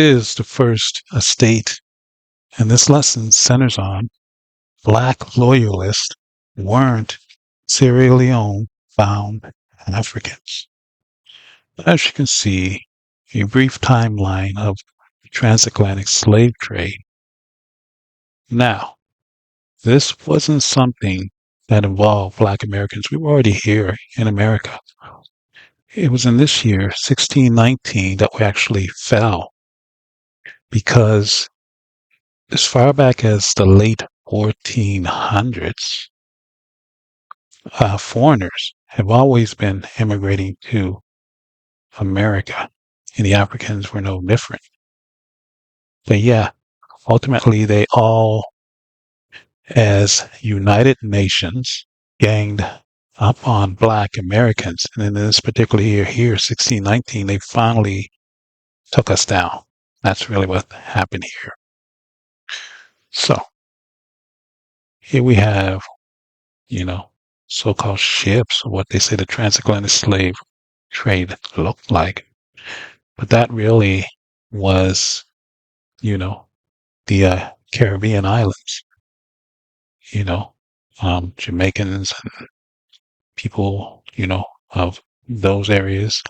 is the first estate, and this lesson centers on Black Loyalists weren't Sierra Leone bound Africans. As you can see, a brief timeline of the transatlantic slave trade. Now, this wasn't something that involved Black Americans. We were already here in America. It was in this year, 1619, that we actually fell, because as far back as the late 1400s, foreigners have always been immigrating to America, and the Africans were no different. But yeah, ultimately they all, as United Nations, ganged up on Black Americans. And in this particular year here, 1619, they finally took us down. That's really what happened here. So here we have, so-called ships, or what they say the transatlantic slave trade looked like. But that really was, the Caribbean islands, Jamaicans and people, of those areas.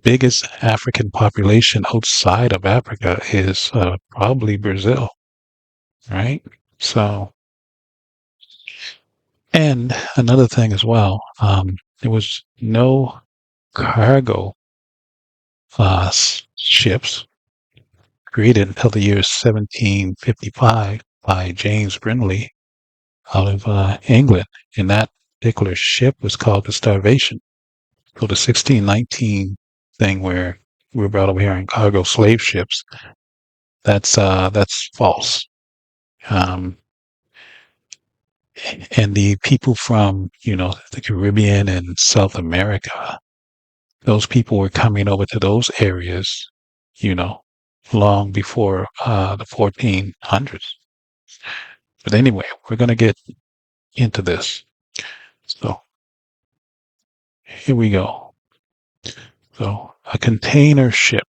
Biggest African population outside of Africa is probably Brazil, right? So, and another thing as well, there was no cargo ships created until the year 1755 by James Brindley out of England, and that particular ship was called the Starvation. So the 1619 thing where we were brought over here in cargo slave ships, that's false. And the people from, the Caribbean and South America, those people were coming over to those areas, long before the 1400s. But anyway, we're going to get into this. So here we go. So a container ship,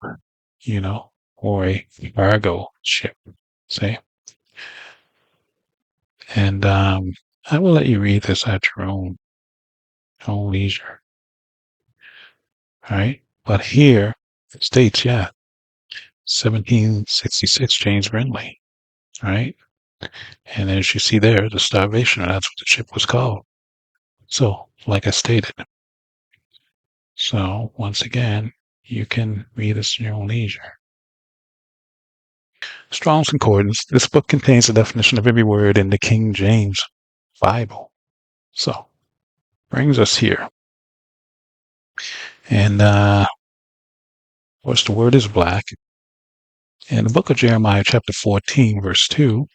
or a cargo ship, say. And I will let you read this at your own leisure. All right. But here it states, 1766, James Brindley. All right. And as you see there, the Starvation, that's what the ship was called. So, like I stated. So, once again, you can read this in your own leisure. Strong's Concordance. This book contains the definition of every word in the King James Bible. So, brings us here. And, of course, the word is black. In the book of Jeremiah, chapter 14, verse 2,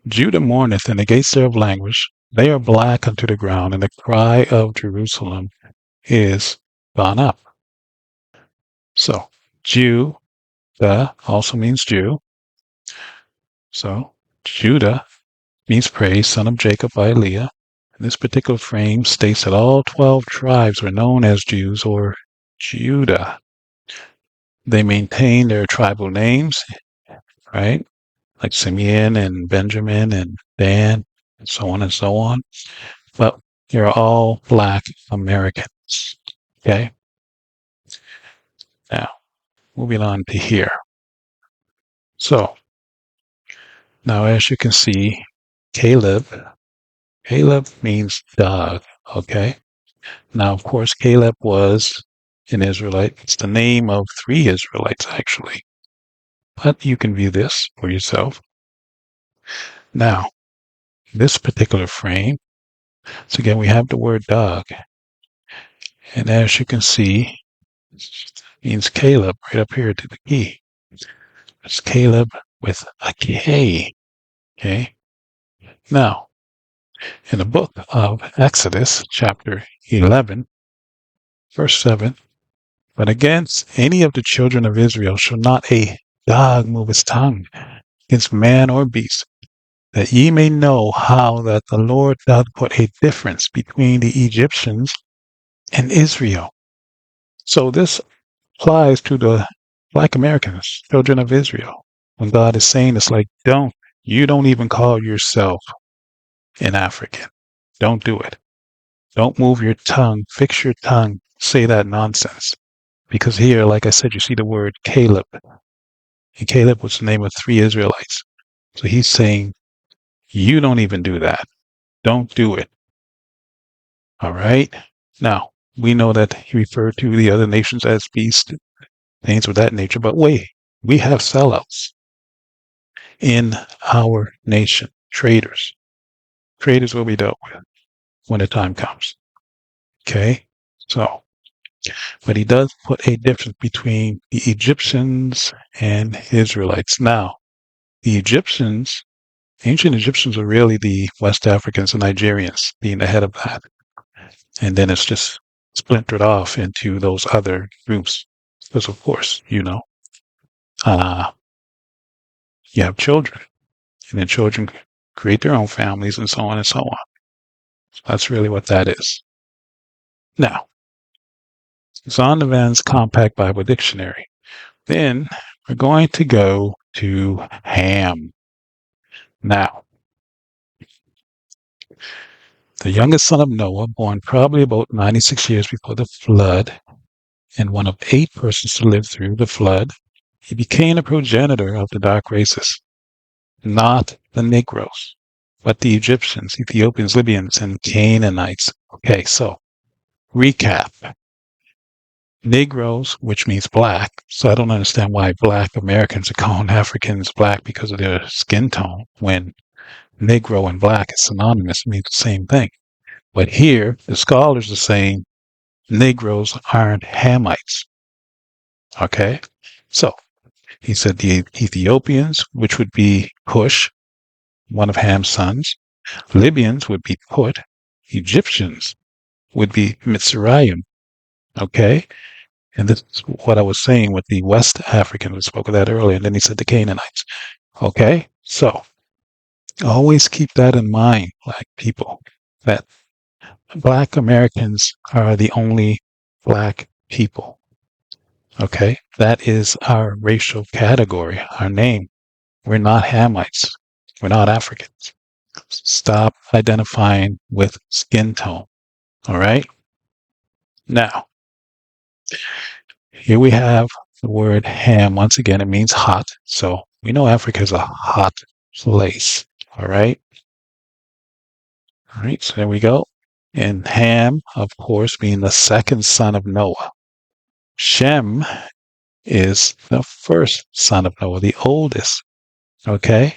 Judah mourneth, and the gates thereof languish. They are black unto the ground, and the cry of Jerusalem is gone up. So, Judah also means Jew. So, Judah means praise, son of Jacob by Leah. And this particular frame states that all 12 tribes were known as Jews or Judah. They maintain their tribal names, right? Like Simeon and Benjamin and Dan, and so on and so on. But they're all Black Americans. Okay? Now, moving on to here. So, now as you can see, Caleb means dog, okay? Now, of course, Caleb was an Israelite. It's the name of 3 Israelites, actually. But you can view this for yourself. Now, this particular frame, so again, we have the word dog. And as you can see, it means Caleb right up here to the key. It's Caleb with a K. Okay? Now, in the book of Exodus, chapter 11, verse 7, but against any of the children of Israel shall not a dog move his tongue against man or beast, that ye may know how that the Lord doth put a difference between the Egyptians and Israel. So this applies to the Black Americans, children of Israel. When God is saying it's like, you don't even call yourself an African. Don't do it. Don't move your tongue. Fix your tongue. Say that nonsense. Because here, like I said, you see the word Caleb. And Caleb was the name of 3 Israelites. So he's saying, you don't even do that. Don't do it. All right? Now, we know that he referred to the other nations as beasts, things of that nature. But wait, we have sellouts in our nation. Traitors. Traitors will be dealt with when the time comes. Okay? So, but he does put a difference between the Egyptians and Israelites. Now, the Egyptians, ancient Egyptians are really the West Africans and Nigerians being the head of that. And then it's just splintered off into those other groups. Because of course, uh, you have children, and then children create their own families and so on and so on. So that's really what that is. Now, Zondovan's Compact Bible Dictionary. Then we're going to go to Ham. Now, the youngest son of Noah, born probably about 96 years before the flood, and one of 8 persons to live through the flood, he became a progenitor of the dark races, not the Negroes, but the Egyptians, Ethiopians, Libyans, and Canaanites. Okay, so recap. Negroes, which means black. So I don't understand why Black Americans are calling Africans black because of their skin tone, when Negro and black is synonymous, it means the same thing. But here, the scholars are saying Negroes aren't Hamites. Okay? So he said the Ethiopians, which would be Cush, one of Ham's sons. Libyans would be Put. Egyptians would be Mitzrayim. Okay? And this is what I was saying with the West Africans. We spoke of that earlier. And then he said the Canaanites. Okay? So always keep that in mind, Black people, that Black Americans are the only Black people. Okay? That is our racial category, our name. We're not Hamites. We're not Africans. Stop identifying with skin tone. All right? Now, here we have the word Ham. Once again, it means hot. So we know Africa is a hot place. All right? All right, so there we go. And Ham, of course, being the second son of Noah. Shem is the first son of Noah, the oldest, okay,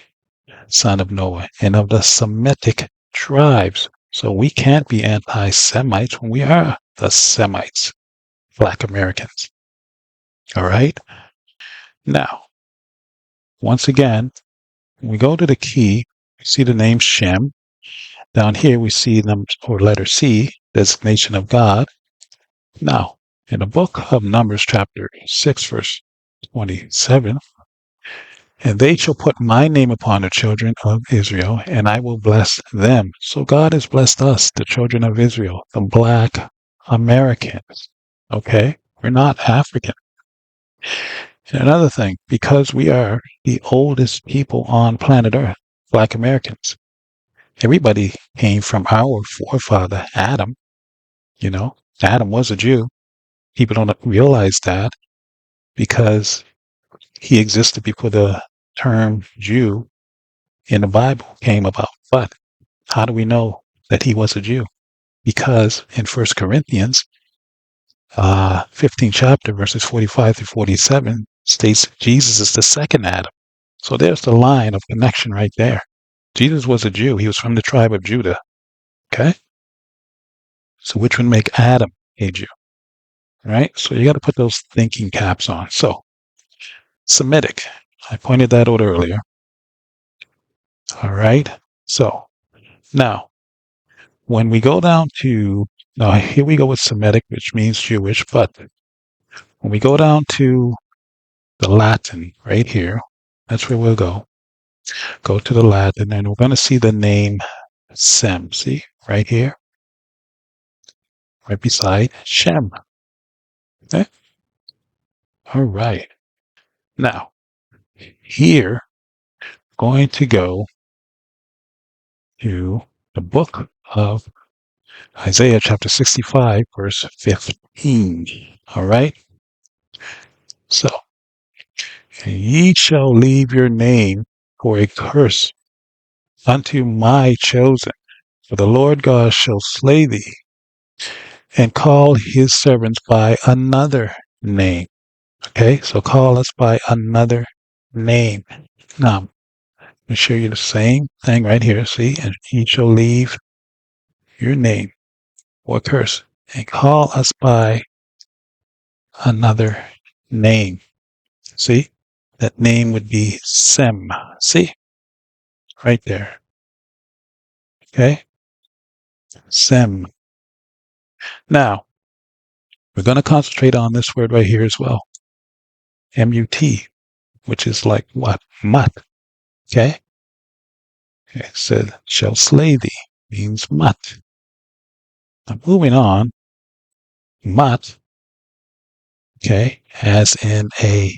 son of Noah, and of the Semitic tribes. So we can't be anti-Semites when we are the Semites, Black Americans. All right? Now, once again, when we go to the key, we see the name Shem. Down here, we see letter C, designation of God. Now, in the book of Numbers, chapter 6, verse 27, and they shall put my name upon the children of Israel, and I will bless them. So God has blessed us, the children of Israel, the Black Americans. Okay? We're not African. And another thing, because we are the oldest people on planet Earth, Black Americans, everybody came from our forefather, Adam. Adam was a Jew. People don't realize that because he existed before the term Jew in the Bible came about. But how do we know that he was a Jew? Because in 1 Corinthians 15 chapter, verses 45 through 47, states Jesus is the second Adam. So there's the line of connection right there. Jesus was a Jew. He was from the tribe of Judah. Okay? So which would make Adam a Jew? Right? So you got to put those thinking caps on. So Semitic. I pointed that out earlier. All right. So now, when we go down to, now here we go with Semitic, which means Jewish, but when we go down to the Latin right here, that's where we'll go. Go to the Latin, and we're going to see the name Sem. See, right here, right beside Shem. Okay? All right. Now, here, going to go to the book of Isaiah chapter 65, verse 15. All right. So, and ye shall leave your name for a curse unto my chosen. For the Lord God shall slay thee and call his servants by another name. Okay, so call us by another name. Now, I'm going to show you the same thing right here. See, and he shall leave your name or curse and call us by another name. See, that name would be Sem. See, right there. Okay, Sem. Now, we're going to concentrate on this word right here as well. M-U-T, which is like what? Mut. Okay? It said, shall slay thee, means mut. Now, moving on, mut, okay, as in a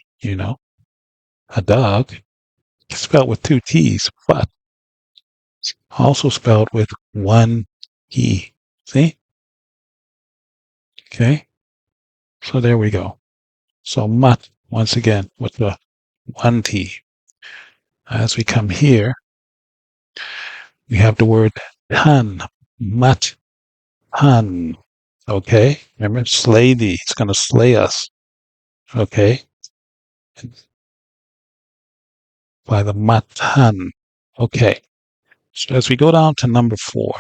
dog, spelled with two T's, but also spelled with one E. See? Okay? So there we go. So mut, once again, with the one T. As we come here, we have the word tan, mut, tan. Okay? Remember, slay thee. It's going to slay us. Okay? By the matan. Okay. So as we go down to number 4,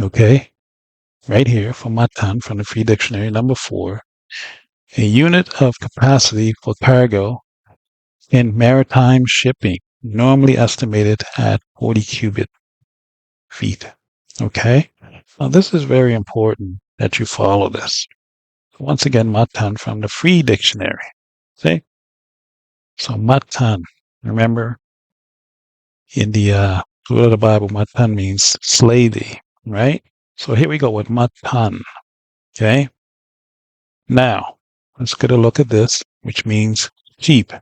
okay, right here for matan from the Free Dictionary, number 4, a unit of capacity for cargo in maritime shipping, normally estimated at 40 cubic feet. Okay. Now this is very important that you follow this. Once again, matan from the Free Dictionary. See? So matan, remember, in the Word of the Bible, matan means slay thee, right? So here we go with matan, okay? Now, let's get a look at this, which means sheep,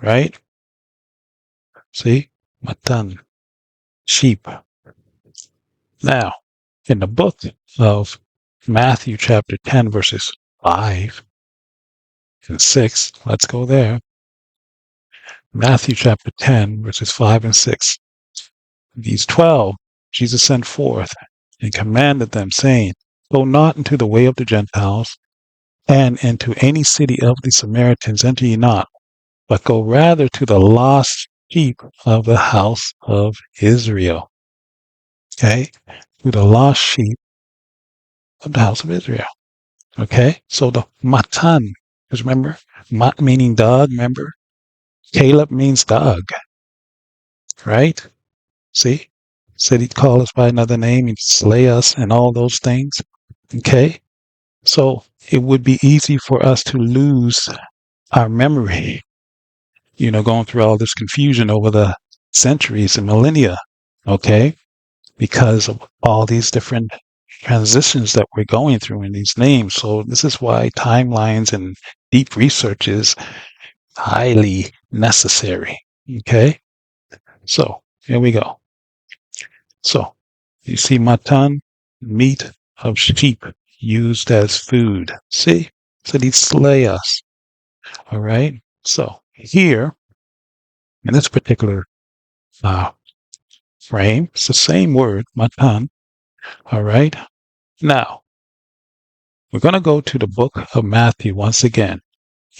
right? See? Matan, sheep. Now, in the book of Matthew chapter 10, verses 5 and 6, let's go there. Matthew chapter 10, verses 5 and 6. These 12 Jesus sent forth and commanded them, saying, go not into the way of the Gentiles, and into any city of the Samaritans enter ye not, but go rather to the lost sheep of the house of Israel. Okay? To the lost sheep of the house of Israel. Okay? So the matan, because remember, mat meaning dog, remember? Caleb means dog. Right? See? Said he'd call us by another name, he'd slay us and all those things. Okay? So it would be easy for us to lose our memory, going through all this confusion over the centuries and millennia, okay? Because of all these different transitions that we're going through in these names. So this is why timelines and deep research is highly necessary, okay? So here we go. So you see matan, meat of sheep used as food. See? So they slay us. All right? So here, in this particular frame, it's the same word, matan. All right? Now, we're going to go to the book of Matthew once again.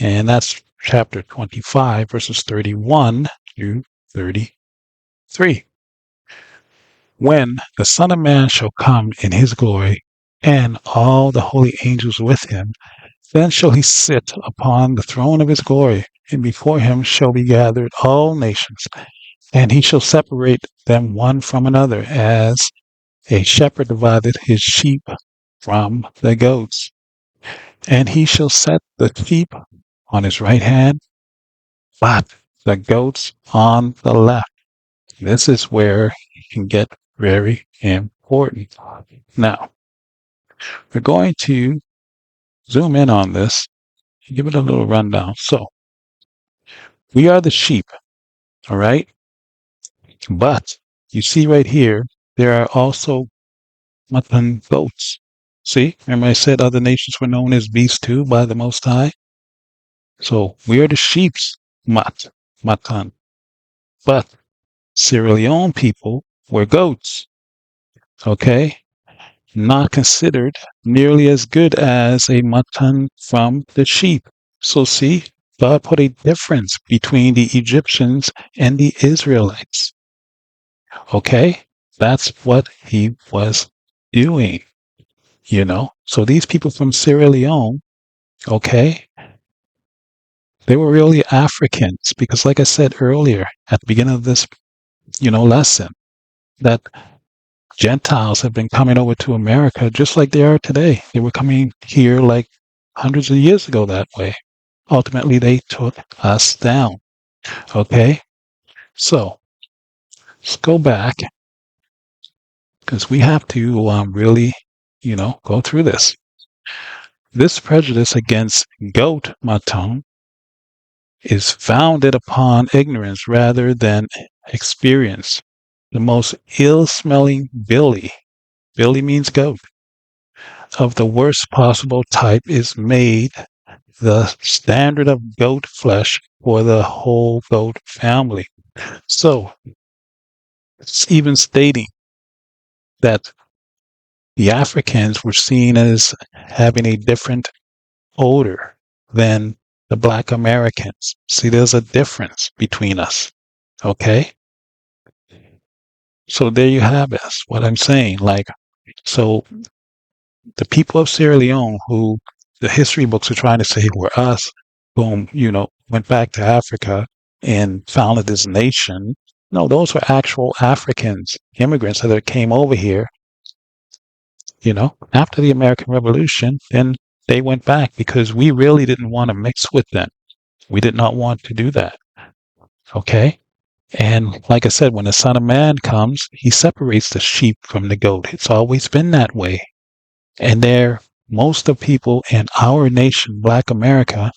And that's chapter 25, verses 31 through 33. When the Son of Man shall come in his glory, and all the holy angels with him, then shall he sit upon the throne of his glory, and before him shall be gathered all nations, and he shall separate them one from another, as a shepherd divideth his sheep from the goats. And he shall set the sheep on his right hand, but the goats on the left. This is where it can get very important. Now, we're going to zoom in on this give it a little rundown. So, we are the sheep, all right? But you see right here, there are also mutton goats. See, remember I said other nations were known as beasts too by the Most High? So we are the sheep's mutton. But Sierra Leone people were goats, okay? Not considered nearly as good as a mutton from the sheep. So see, God put a difference between the Egyptians and the Israelites. Okay? That's what he was doing, you know? So these people from Sierra Leone, okay, they were really Africans because like I said earlier at the beginning of this, lesson, that Gentiles have been coming over to America just like they are today. They were coming here like hundreds of years ago that way. Ultimately, they took us down. Okay? So, let's go back because we have to really, go through this. This prejudice against goat mutton is founded upon ignorance rather than experience. The most ill-smelling billy means goat, of the worst possible type is made the standard of goat flesh for the whole goat family. So, it's even stating that the Africans were seen as having a different odor than the Black Americans. See, there's a difference between us. Okay? So there you have it. That's what I'm saying. So the people of Sierra Leone, who the history books are trying to say were us, whom, went back to Africa and founded this nation. No, those were actual Africans, immigrants that came over here, after the American Revolution. Then they went back because we really didn't want to mix with them. We did not want to do that. Okay? And like I said, when the Son of Man comes, he separates the sheep from the goat. It's always been that way. And most of people in our nation, Black America,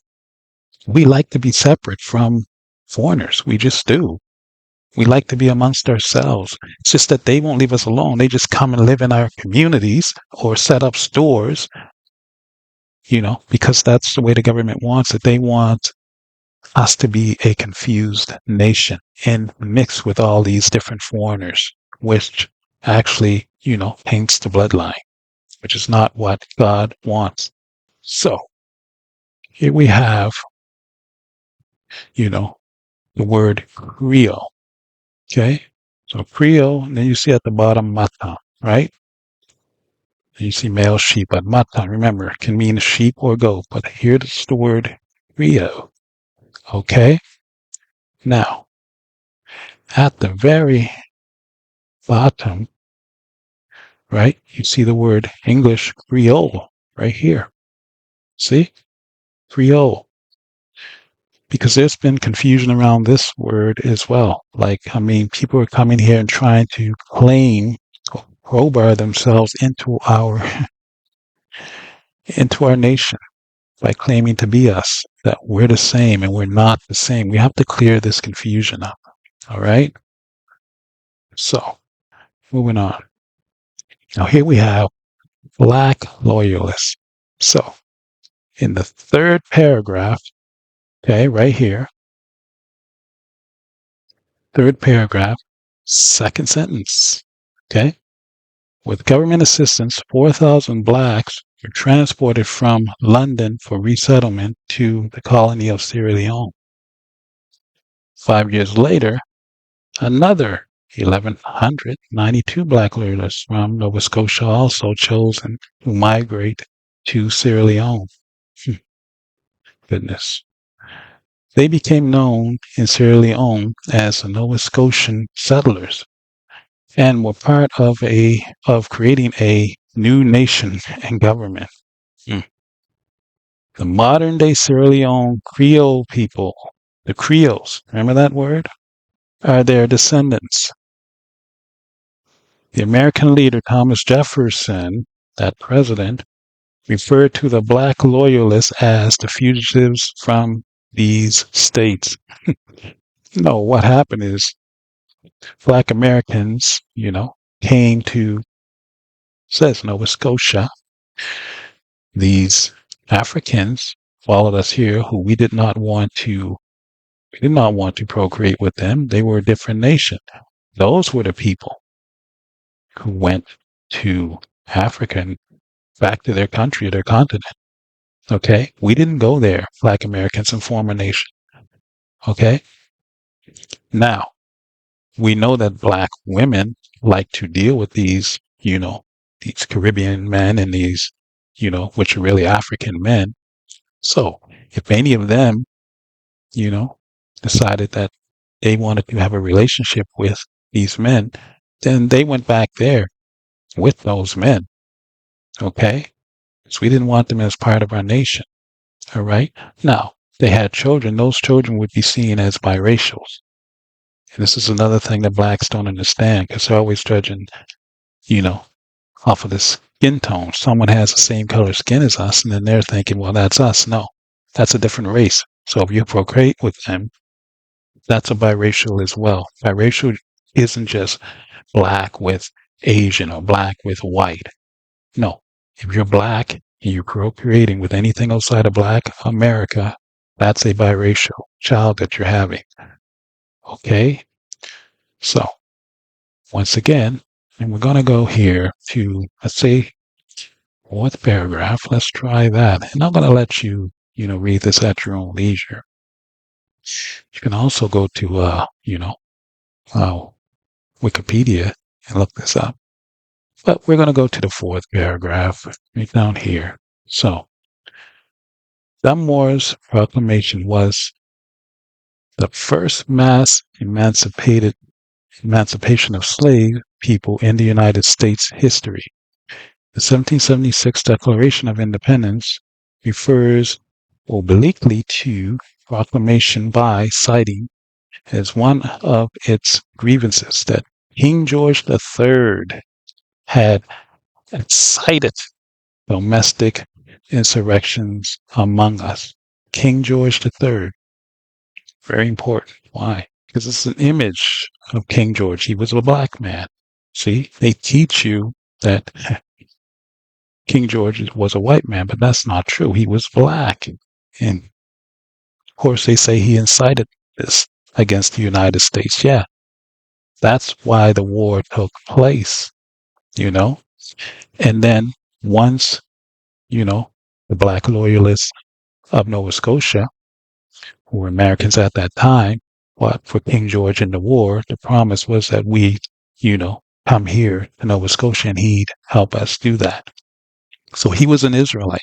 we like to be separate from foreigners. We just do. We like to be amongst ourselves. It's just that they won't leave us alone. They just come and live in our communities or set up stores, because that's the way the government wants it. They want us to be a confused nation and mix with all these different foreigners, which actually, taints the bloodline, which is not what God wants. So here we have, the word Creole. Okay. So Creole, and then you see at the bottom Mata, right? And you see male sheep, but Mata, remember, it can mean sheep or goat, but here's the word Creole. Okay. Now, at the very bottom, right, you see the word English Creole right here. See? Creole. Because there's been confusion around this word as well. People are coming here and trying to crowbar themselves into our nation by claiming to be us, that we're the same and we're not the same. We have to clear this confusion up. All right? So, moving on. Now here we have Black loyalists. So, in the third paragraph, okay, right here, third paragraph, second sentence, okay? With government assistance, 4,000 blacks were transported from London for resettlement to the colony of Sierra Leone. 5 years later, another 1,192 black loyalists from Nova Scotia also chosen to migrate to Sierra Leone. Goodness. They became known in Sierra Leone as the Nova Scotian settlers and were part of creating a new nation and government. The modern day Sierra Leone Creole people, the Creoles, remember that word? Are their descendants. The American leader Thomas Jefferson, that president, refer to the black loyalists as the fugitives from these states. No, what happened is black Americans, came to, says Nova Scotia. These Africans followed us here who we did not want to procreate with them. They were a different nation. Those were the people who went to Africa and back to their country, their continent. Okay? We didn't go there, black Americans, and form a nation. Okay? Now, we know that black women like to deal with these Caribbean men and these, which are really African men. So if any of them, you know, decided that they wanted to have a relationship with these men, then they went back there with those men. Okay? So we didn't want them as part of our nation. All right? Now, they had children. Those children would be seen as biracials. And this is another thing that blacks don't understand because they're always judging, you know, off of the skin tone. Someone has the same color skin as us, and then they're thinking, well, that's us. No, that's a different race. So if you procreate with them, that's a biracial as well. Biracial isn't just black with Asian or black with white. No, if you're black and you're procreating with anything outside of black America, that's a biracial child that you're having. Okay? So, once again, and we're going to go here to, let's say, fourth paragraph. Let's try that. And I'm going to let you, read this at your own leisure. You can also go to, Wikipedia and look this up. But we're going to go to the fourth paragraph right down here. So, Dunmore's proclamation was the first mass emancipation of slave people in the United States history. The 1776 Declaration of Independence refers obliquely to proclamation by citing as one of its grievances that King George III had incited domestic insurrections among us. King George III. Very important. Why? Because it's an image of King George. He was a black man. See, they teach you that King George was a white man, but that's not true. He was black. And of course, they say he incited this against the United States. Yeah, that's why the war took place, And then once, the black loyalists of Nova Scotia, who were Americans at that time, fought for King George in the war, the promise was that we, come here to Nova Scotia and he'd help us do that. So he was an Israelite.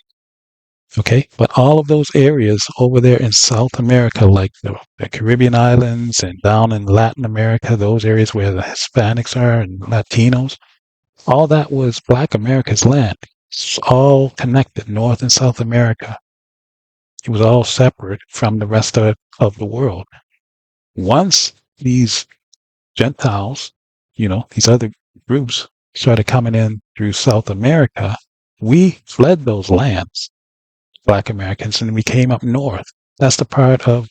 Okay, but all of those areas over there in South America, like the Caribbean islands and down in Latin America, those areas where the Hispanics are and Latinos, all that was Black America's land. It's all connected, North and South America. It was all separate from the rest of the world. Once these Gentiles, these other groups started coming in through South America, we fled those lands. Black Americans, and we came up north. That's the part of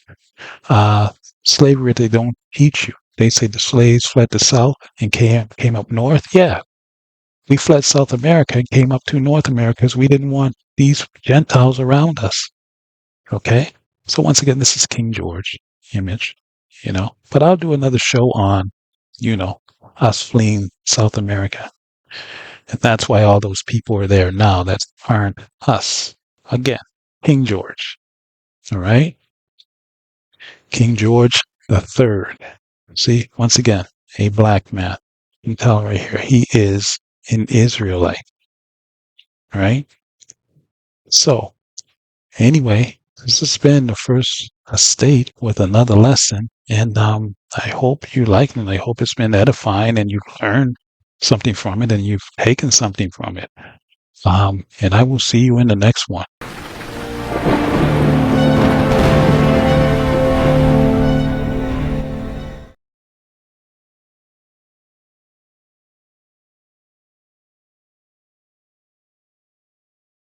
slavery they don't teach you. They say the slaves fled the south and came up north. Yeah, we fled South America and came up to North America because we didn't want these Gentiles around us. Okay? So once again, this is King George image, But I'll do another show on, us fleeing South America. And that's why all those people are there now that aren't us. Again, King George. All right? King George III. See, once again, a black man. You can tell right here, he is an Israelite. All right? So, anyway, this has been the first estate with another lesson. And I hope you like it. And I hope it's been edifying and you've learned something from it and you've taken something from it. And I will see you in the next one.